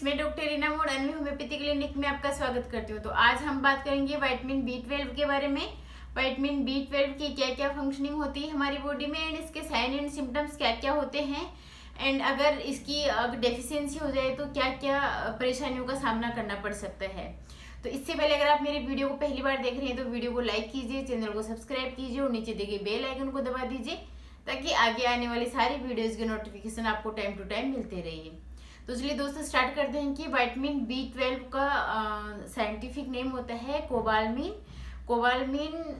मैं डॉक्टर रीना मोड़ Anvi homeopathy clinic में आपका स्वागत करती हूँ। तो आज हम बात करेंगे विटामिन B12 के बारे में। विटामिन B12 की क्या क्या फंक्शनिंग होती है हमारी बॉडी में एंड इसके साइन एंड सिम्टम्स क्या क्या होते हैं एंड अगर इसकी डेफिशिएंसी हो जाए तो क्या क्या परेशानियों का सामना करना पड़ सकता है। तो इससे पहले अगर आप मेरे वीडियो को पहली बार देख रहे हैं तो वीडियो को लाइक कीजिए, चैनल को सब्सक्राइब कीजिए और नीचे दिए बेल आइकन को दबा दीजिए ताकि आगे आने वाली सारी वीडियोज़ के नोटिफिकेशन आपको टाइम टू टाइम मिलते रहिए। तो चलिए दोस्तों स्टार्ट करते हैं कि विटामिन B12 का साइंटिफिक नेम होता है कोबालमिन। कोबालमिन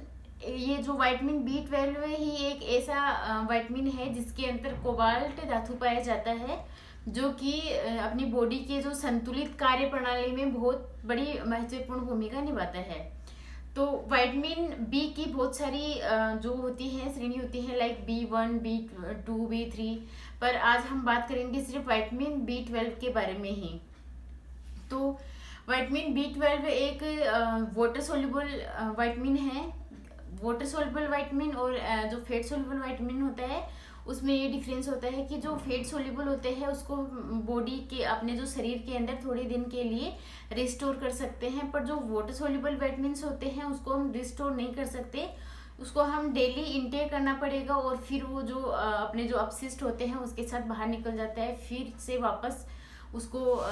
ये जो विटामिन B12 है ही एक ऐसा विटामिन है जिसके अंदर कोबाल्ट धातु पाया जाता है जो कि अपनी बॉडी के जो संतुलित कार्य प्रणाली में बहुत बड़ी महत्वपूर्ण भूमिका निभाता है। तो विटामिन बी की बहुत सारी जो होती हैं श्रेणी होती है लाइक B1, B2, B3, पर आज हम बात करेंगे सिर्फ विटामिन B12 के बारे में ही। तो विटामिन B12 एक वाटर सोल्यूबल विटामिन है। वाटर सोल्यूबल विटामिन और जो फैट सोल्यूबल विटामिन होता है उसमें ये डिफरेंस होता है कि जो फैट सोल्यूबल होते हैं उसको बॉडी के अपने जो शरीर के अंदर थोड़े दिन के लिए रिस्टोर कर सकते हैं, पर जो वाटर सोल्यूबल विटामिन्स होते हैं उसको हम रिस्टोर नहीं कर सकते। उसको हम डेली इनटेक करना पड़ेगा और फिर वो जो अपने जो अपशिष्ट होते हैं उसके साथ बाहर निकल जाता है, फिर से वापस उसको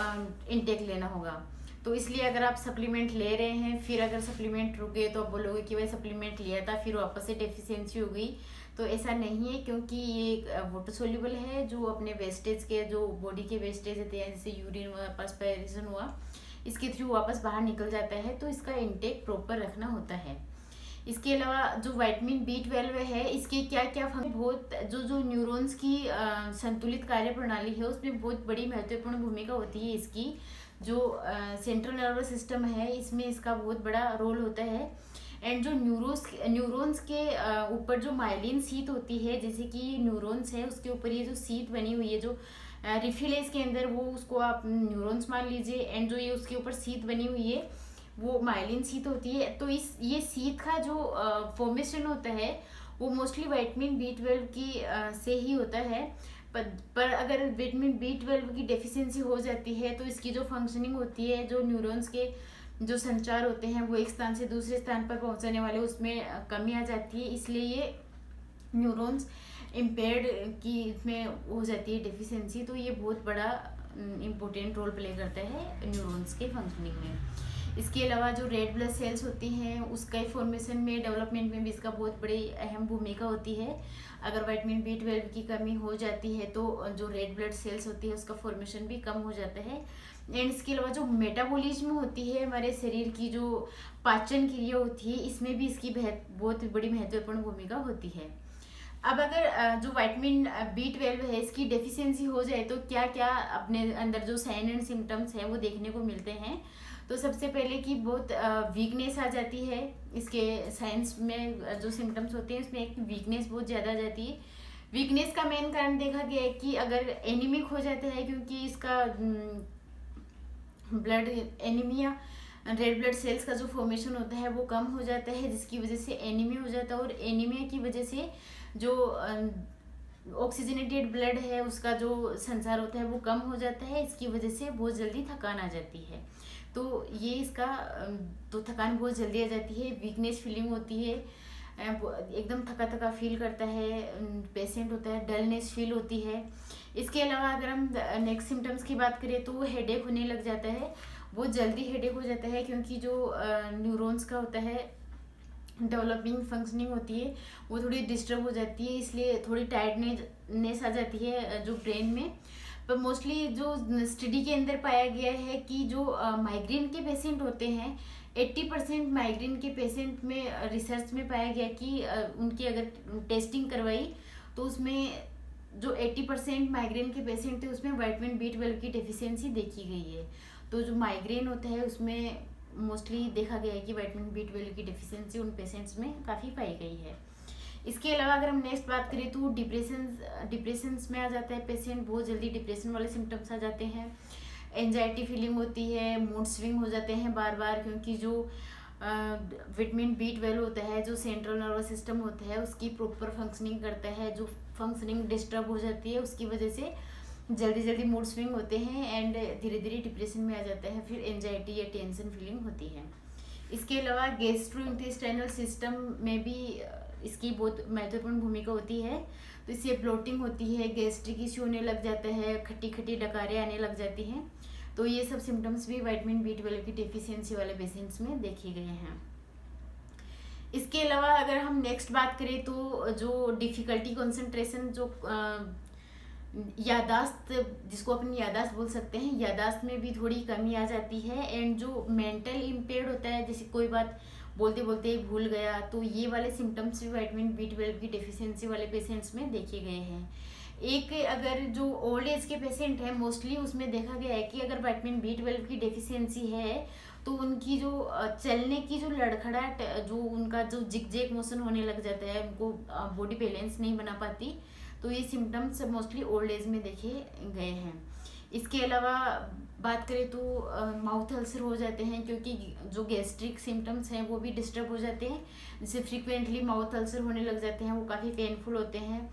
इनटेक लेना होगा। तो इसलिए अगर आप सप्लीमेंट ले रहे हैं फिर अगर सप्लीमेंट रुक गए तो आप बोलोगे कि भाई सप्लीमेंट लिया था फिर वापस से डेफिशिएंसी हो गई, तो ऐसा नहीं है क्योंकि ये एक वाटर सोल्यूबल है जो अपने वेस्टेज के जो बॉडी के वेस्टेज होते हैं जैसे यूरिन हुआ, पर्सपिरेशन हुआ, इसके थ्रू वापस बाहर निकल जाता है, तो इसका इनटेक प्रॉपर रखना होता है। इसके अलावा जो विटामिन B12 है इसके क्या क्या बहुत जो न्यूरॉन्स की संतुलित कार्य प्रणाली है उसमें बहुत बड़ी महत्वपूर्ण भूमिका होती है। इसकी जो सेंट्रल नर्वस सिस्टम है इसमें इसका बहुत बड़ा रोल होता है। एंड जो न्यूरॉन्स के ऊपर जो माइलिन शीथ होती है, जैसे कि न्यूरॉन्स है उसके ऊपर ये जो शीथ बनी हुई है जो रिफिल है इसके अंदर, वो उसको आप न्यूरॉन्स मान लीजिए एंड जो ये उसके ऊपर शीथ बनी हुई है वो माइलिन शीथ होती है। तो ये शीथ का जो फॉर्मेशन होता है वो मोस्टली विटामिन B12 की से ही होता है। पर अगर विटामिन B12 की डेफिशिएंसी हो जाती है तो इसकी जो फंक्शनिंग होती है, जो न्यूरॉन्स के जो संचार होते हैं वो एक स्थान से दूसरे स्थान पर पहुंचाने वाले उसमें कमी आ जाती है, इसलिए ये न्यूरॉन्स इम्पेयर्ड की इसमें हो जाती है डेफिशिएंसी। तो ये बहुत बड़ा इम्पोर्टेंट रोल प्ले करता है न्यूरॉन्स के फंक्शनिंग में। इसके अलावा जो रेड ब्लड सेल्स होती हैं उसका फॉर्मेशन में डेवलपमेंट में भी इसका बहुत बड़ी अहम भूमिका होती है। अगर विटामिन B12 की कमी हो जाती है तो जो रेड ब्लड सेल्स होती है उसका फॉर्मेशन भी कम हो जाता है। एंड इसके अलावा जो मेटाबॉलिज्म होती है हमारे शरीर की जो पाचन क्रिया होती है इसमें भी इसकी बहुत बड़ी महत्वपूर्ण भूमिका होती है। अब अगर जो विटामिन B12 है इसकी डेफिशिएंसी हो जाए तो क्या क्या अपने अंदर जो साइन एंड सिम्टम्स है वो देखने को मिलते हैं। तो सबसे पहले कि बहुत वीकनेस आ जाती है। इसके साइंस में जो सिम्टम्स होते हैं उसमें एक वीकनेस बहुत ज़्यादा आ जाती है। वीकनेस का मेन कारण देखा गया है कि अगर एनीमिक हो जाता है क्योंकि इसका blood anaemia red blood cells का जो फॉर्मेशन होता है वो कम हो जाता है जिसकी वजह से एनीमिया हो जाता है, और एनीमिया की वजह से जो ऑक्सीजनेटेड ब्लड है उसका जो संचार होता है वो कम हो जाता है, इसकी वजह से बहुत जल्दी थकान आ जाती है। तो ये इसका तो थकान बहुत जल्दी आ जाती है, वीकनेस फीलिंग होती है, एकदम थका थका फील करता है पेशेंट होता है, डलनेस फील होती है। इसके अलावा अगर हम नेक्स्ट सिम्टम्स की बात करें तो हेडेक होने लग जाता है, बहुत जल्दी हेडेक हो जाता है क्योंकि जो न्यूरॉन्स का होता है डेवलपिंग फंक्शनिंग होती है वो थोड़ी डिस्टर्ब हो जाती है, इसलिए थोड़ी टायर्डनेस आ जाती है जो ब्रेन में। पर मोस्टली जो स्टडी के अंदर पाया गया है कि जो माइग्रेन के पेशेंट होते हैं 80% माइग्रेन के पेशेंट में रिसर्च में पाया गया कि उनकी अगर टेस्टिंग करवाई तो उसमें जो 80% माइग्रेन के पेशेंट थे उसमें विटामिन B12 की डेफिशिएंसी देखी गई है। तो जो माइग्रेन होता है उसमें मोस्टली देखा गया है कि विटामिन B12 की डेफिशिएंसी उन पेशेंट्स में काफ़ी पाई गई है। इसके अलावा अगर हम नेक्स्ट बात करें तो डिप्रेशन में आ जाता है पेशेंट, बहुत जल्दी डिप्रेशन वाले सिम्टम्स आ जाते हैं, एंजाइटी फीलिंग होती है, मूड स्विंग हो जाते हैं बार बार क्योंकि जो विटामिन B12 होता है जो सेंट्रल नर्वस सिस्टम होता है उसकी प्रॉपर फंक्शनिंग करता है, जो फंक्शनिंग डिस्टर्ब हो जाती है उसकी वजह से जल्दी जल्दी मूड स्विंग होते हैं एंड धीरे धीरे डिप्रेशन में आ जाता है, फिर एंजाइटी या टेंशन फीलिंग होती है। इसके अलावा गैस्ट्रोइंटेस्टाइनल सिस्टम में भी इसकी बहुत महत्वपूर्ण भूमिका होती है। तो इससे ब्लोटिंग होती है, गैस्ट्रिक इश्यू होने लग जाता है, खट्टी खट्टी डकारें आने लग जाती हैं। तो ये सब सिम्टम्स भी विटामिन B12 की डेफिशिएंसी वाले पेशेंट्स में देखे गए हैं। इसके अलावा अगर हम नेक्स्ट बात करें तो जो डिफ़िकल्टी कंसंट्रेशन, जो यादाश्त, जिसको अपन यादाश्त बोल सकते हैं, यादाश्त में भी थोड़ी कमी आ जाती है। एंड जो मेंटल इम्पेयर्ड होता है, जैसे कोई बात बोलते बोलते ही भूल गया, तो ये वाले सिम्टम्स भी विटामिन B12 की डेफिशिएंसी वाले पेशेंट्स में देखे गए हैं। एक अगर जो ओल्ड एज के पेशेंट हैं मोस्टली, उसमें देखा गया है कि अगर विटामिन B12 की डेफिशिएंसी है तो उनकी जो चलने की जो लड़खड़ाहट, जो उनका जो जिग मोशन होने लग जाता है, उनको बॉडी बैलेंस नहीं बना पाती। तो ये सिम्टम्स मोस्टली ओल्ड एज में देखे गए हैं। इसके अलावा बात करें तो माउथ अल्सर हो जाते हैं, क्योंकि जो गैस्ट्रिक सिम्टम्स हैं वो भी डिस्टर्ब हो जाते हैं, जिससे फ्रीक्वेंटली माउथ अल्सर होने लग जाते हैं, वो काफ़ी पेनफुल होते हैं।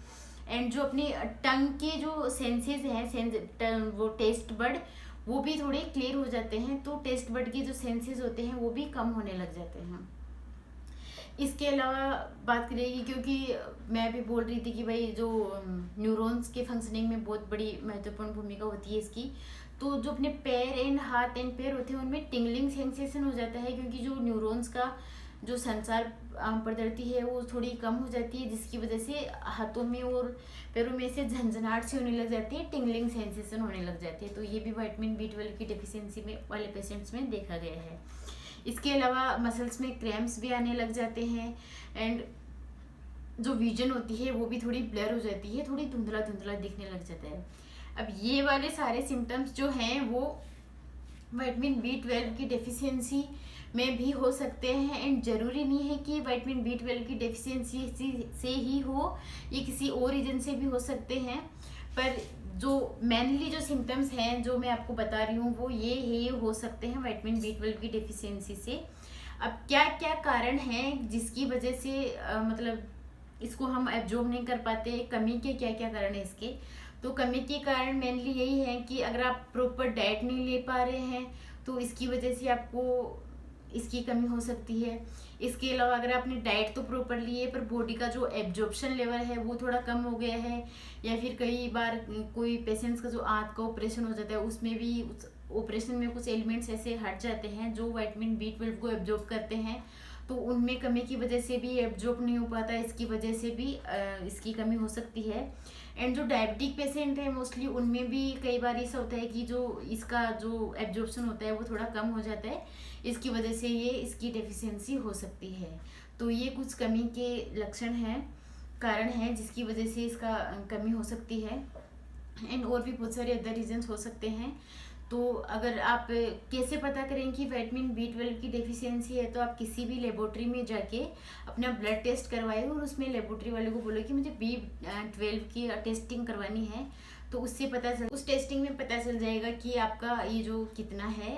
एंड जो अपनी टंग के जो सेंसेस हैं, वो टेस्ट बड, वो भी थोड़े क्लियर हो जाते हैं। तो टेस्ट बड के जो सेंसेस होते हैं वो भी कम होने लग जाते हैं। इसके अलावा बात करेगी, क्योंकि मैं अभी बोल रही थी कि भाई जो न्यूरॉन्स के फंक्शनिंग में बहुत बड़ी महत्वपूर्ण भूमिका होती है इसकी। तो जो अपने पैर एंड हाथ एंड पैर होते हैं उनमें टिंगलिंग सेंसेशन हो जाता है, क्योंकि जो न्यूरॉन्स का जो संचार प्रदर्ति है वो थोड़ी कम हो जाती है, जिसकी वजह से हाथों में और पैरों में से झंझनाहट से होने लग जाती है, टिंगलिंग सेंसेशन होने लग जाती है। तो ये भी विटामिन B12 की डेफिशिएंसी में वाले पेशेंट्स में देखा गया है। इसके अलावा मसल्स में क्रैम्प्स भी आने लग जाते हैं एंड जो विजन होती है वो भी थोड़ी ब्लर हो जाती है, थोड़ी धुंधला धुंधला दिखने लग जाता है। अब ये वाले सारे सिम्टम्स जो हैं वो विटामिन B12 की डेफिशिएंसी में भी हो सकते हैं। एंड ज़रूरी नहीं है कि विटामिन B12 की डेफिशिएंसी से ही हो, ये किसी और रीजन से भी हो सकते हैं। पर जो मेनली जो सिम्टम्स हैं जो मैं आपको बता रही हूँ वो ये हो सकते हैं विटामिन B12 की डेफिशिएंसी से। अब क्या क्या कारण हैं जिसकी वजह से मतलब इसको हम एब्जॉर्ब नहीं कर पाते, कमी के क्या क्या कारण है इसके। तो कमी के कारण मेनली यही है कि अगर आप प्रॉपर डाइट नहीं ले पा रहे हैं तो इसकी वजह से आपको इसकी कमी हो सकती है। इसके अलावा अगर आपने डाइट तो प्रॉपर ली है पर बॉडी का जो एब्जॉर्प्शन लेवल है वो थोड़ा कम हो गया है, या फिर कई बार कोई पेशेंट्स का जो आंत का ऑपरेशन हो जाता है उसमें भी ऑपरेशन में कुछ एलिमेंट्स ऐसे हट जाते हैं जो विटामिन B12 को एब्जॉर्ब करते हैं, तो उनमें कमी की वजह से भी एब्जॉर्ब नहीं हो पाता, इसकी वजह से भी इसकी कमी हो सकती है। एंड जो डायबिटिक पेशेंट है मोस्टली उनमें भी कई बार ऐसा होता है कि जो इसका जो एब्जॉर्प्शन होता है वो थोड़ा कम हो जाता है, इसकी वजह से ये इसकी डेफिशिएंसी हो सकती है। तो ये कुछ कमी के लक्षण हैं, कारण हैं जिसकी वजह से इसका कमी हो सकती है। एंड और भी बहुत सारे अदर रीजंस हो सकते हैं। तो अगर आप कैसे पता करें कि विटामिन B12 की डेफिशिएंसी है, तो आप किसी भी लेबोरेटरी में जाके अपना ब्लड टेस्ट करवाए और उसमें लेबोरेटरी वाले को बोलो कि मुझे B12 की टेस्टिंग करवानी है, तो उससे उस टेस्टिंग में पता चल जाएगा कि आपका ये जो कितना है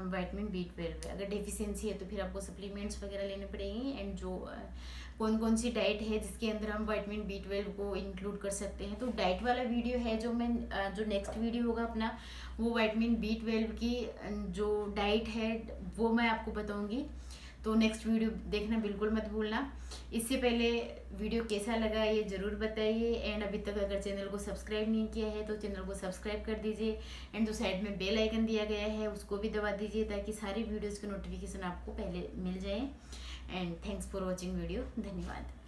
विटामिन B12 है। अगर डेफिशिएंसी है तो फिर आपको सप्लीमेंट्स वगैरह लेने पड़ेंगे। एंड जो कौन कौन सी डाइट है जिसके अंदर हम विटामिन B12 को इंक्लूड कर सकते हैं, तो डाइट वाला वीडियो है जो नेक्स्ट वीडियो होगा अपना, वो विटामिन B12 की जो डाइट है वो मैं आपको बताऊंगी। तो नेक्स्ट वीडियो देखना बिल्कुल मत भूलना। इससे पहले वीडियो कैसा लगा ये ज़रूर बताइए। एंड अभी तक अगर चैनल को सब्सक्राइब नहीं किया है तो चैनल को सब्सक्राइब कर दीजिए। एंड जो साइड में बेल आइकन दिया गया है उसको भी दबा दीजिए ताकि सारी वीडियोज़ के नोटिफिकेशन आपको पहले मिल जाए। And thanks for watching video. धन्यवाद।